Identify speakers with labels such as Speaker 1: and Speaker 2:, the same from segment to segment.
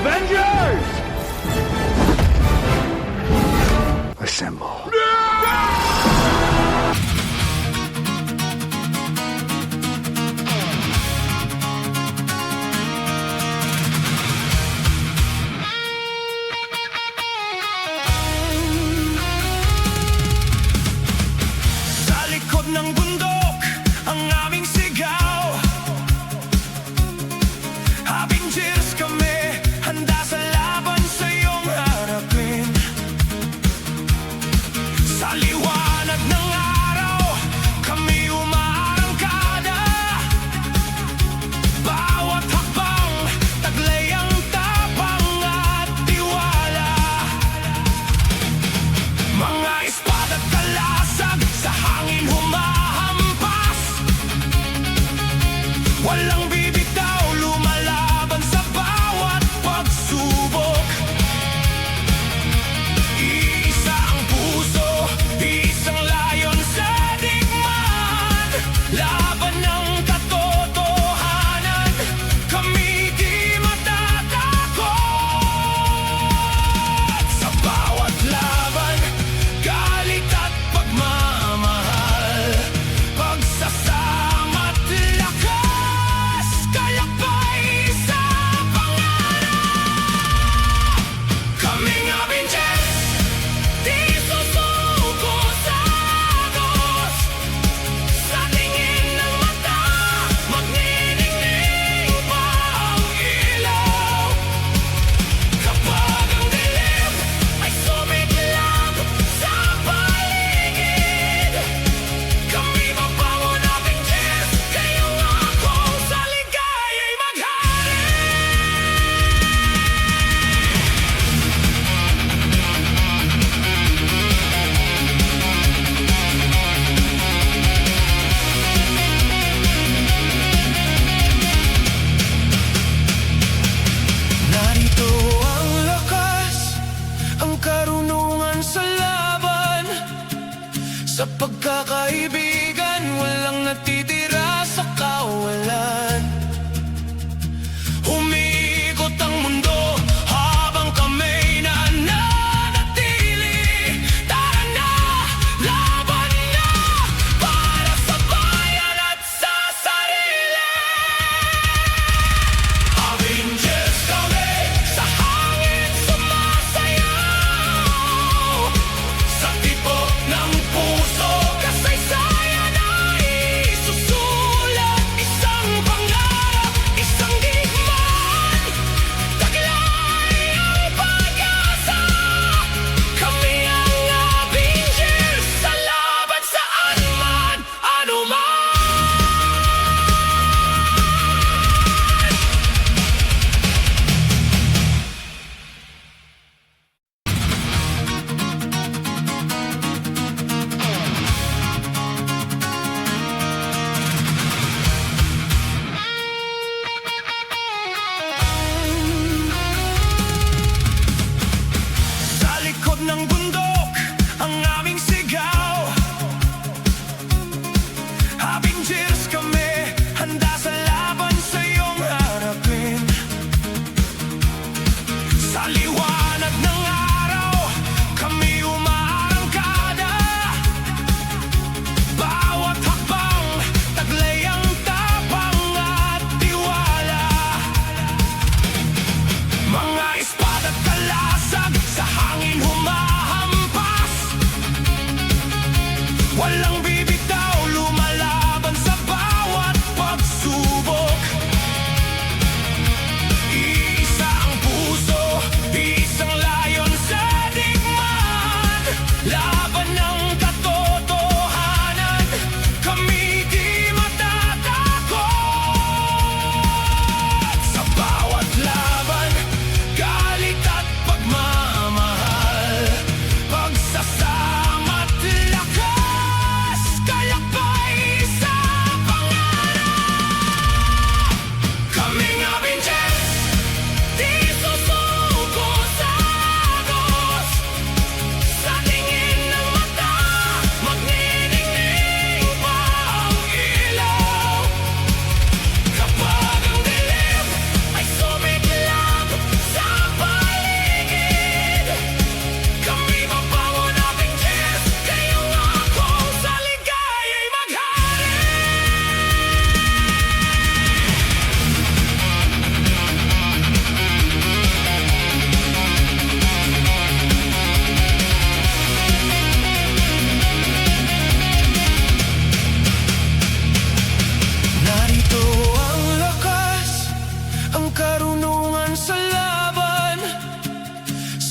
Speaker 1: Avengers! Assemble.
Speaker 2: Sa likod ng bundok, ang aming sigaw. Avengers kami, handa sa laban sa iyong harapin.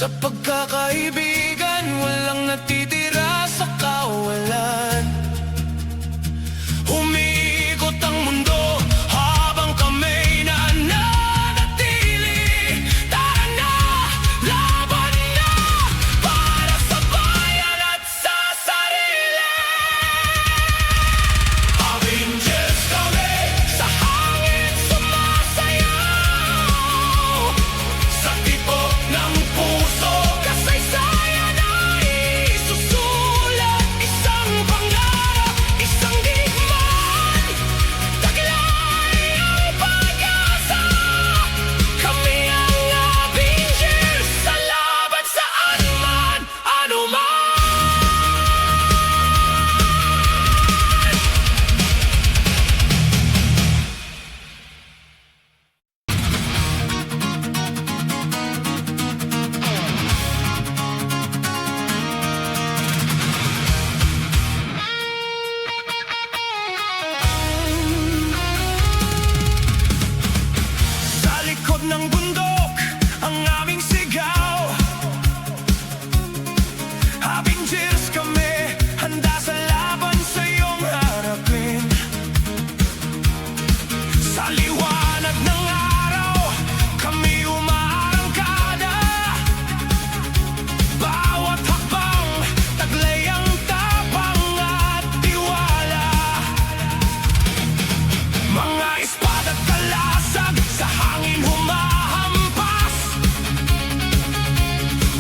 Speaker 2: Sa pagkakaibigan, walang natitira sa kawalan. Umiikot ang mundo habang kami nananatili. Tara na, laban na, para sa bayan at sa sarili. Avengers kami, sa hangin sumasayaw. Sa tibok ng puso, kasaysayan ay isusulat. Isang pangarap, isang digmaan, taglay ang pag-asa. Kami ang Avengers, sa laban saan man, anuman. Sa likod ng bundok, ang aming sigaw. Avengers kami, handa sa laban sa iyong harapin. Sa liwanag ng araw, kami umaarangkada. Bawat hakbang, taglay ang tapang at tiwala. Mga espada't kalasag, sa hangin humahampas.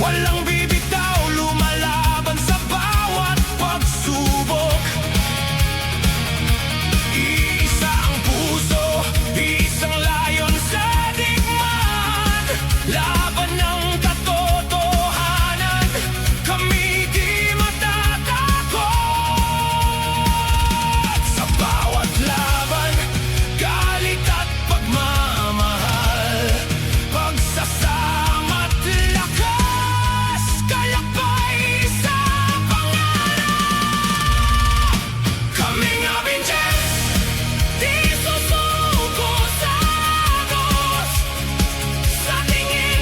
Speaker 2: Walang bibitaw, lumalaban sa bawat pagsubok. Iisa ang puso, isang layon sa digmaan. Laban ng katotohanan, kami di matatakot. Sa bawat laban, galit at pagmamahal, pagsasama't lakas, kalakbay sa pangarap. Kaming Avengers, di susuko sa agos. Sa tingin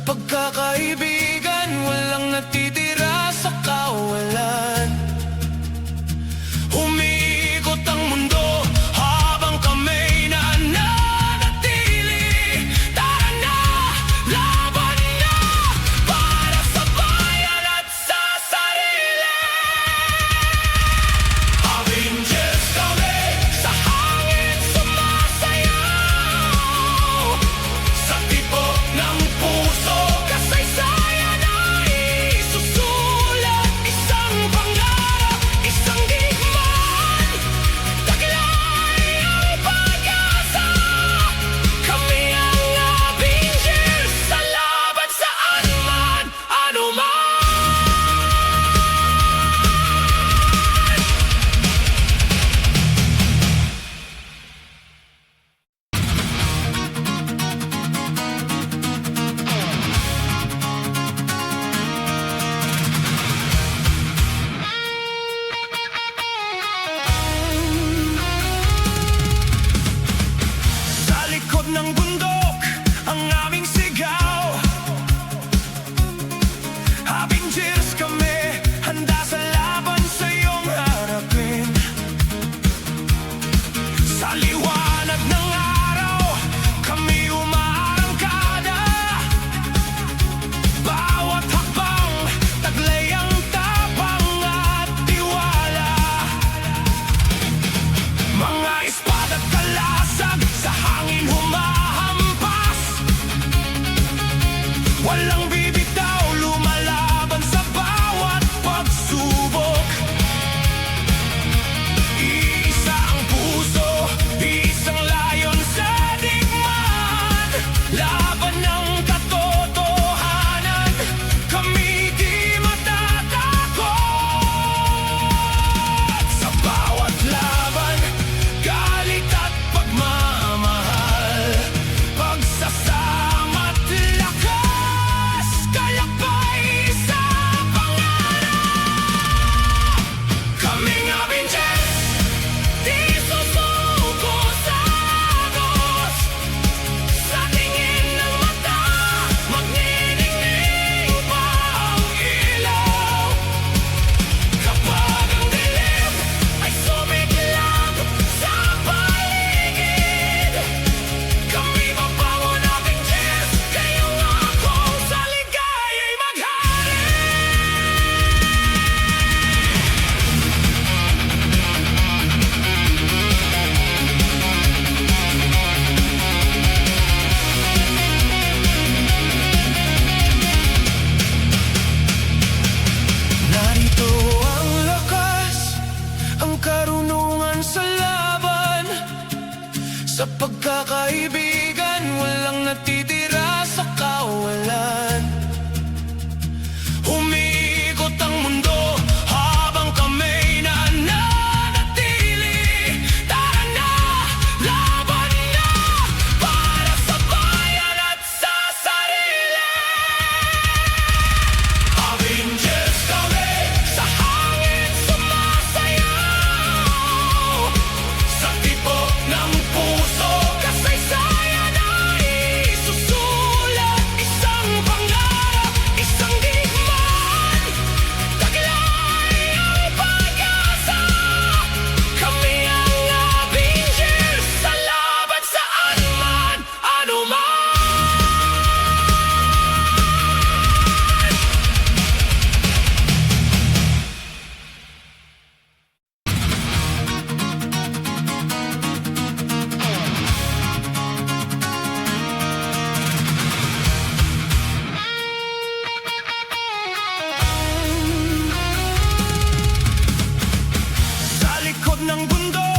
Speaker 2: pagkakaibigan, walang natitira sa kawalan. Umiikot ang mundo habang kami nananatili. Tara na, laban na, para sa bayan at sa sarili. Avengers kami, sa hangin sumasayaw. Sa tibok ng puso, kasaysayan ay isusulat. Isang pangarap, isang digmaan, taglay ang pag-asa. Kami ang Avengers, sa laban saan man, anuman. Sa likod ng bundok, ang aming sigaw. Avengers kami, handa sa laban sa iyong harapin. Sa liwanag ng araw, kami umaarangkada. Bawat hakbang, taglay ang tapang at tiwala. Mga espada't kalasag, sa hangin humahampas. Walang bibitaw, lumalaban sa bawat pagsubok. Iisa ang puso, isang layon sa digmaan. Laban ng katotohanan, kami di matatakot. Sa bawat laban, galit at pagmamahal, pagsasama't lakas, kalakbay sa pangarap. Kaming Avengers, di susuko sa agos. Sa tingin ng mata, magniningning pa ang ilaw. Kapag ang dilim ay sumiglang sa paligid, kami mabangon Avengers, kayong ako sa ligaya'y maghari. Narito ang lakas, ang karunungan sa laban. Sa pagkakaibigan, walang natitira sa kawalan. Umiikot ang mundo habang kami nananatili. Tara na, laban na, para sa bayan at sa sarili. Avengers kami, sa hangin sumasayaw. Sa tibok ng puso, kasaysayan ay isusulat. Isang pangarap, isang digmaan, taglay ang pag-asa. Kami ang Avengers, sa laban saan man, anuman. Sa likod ng bundok,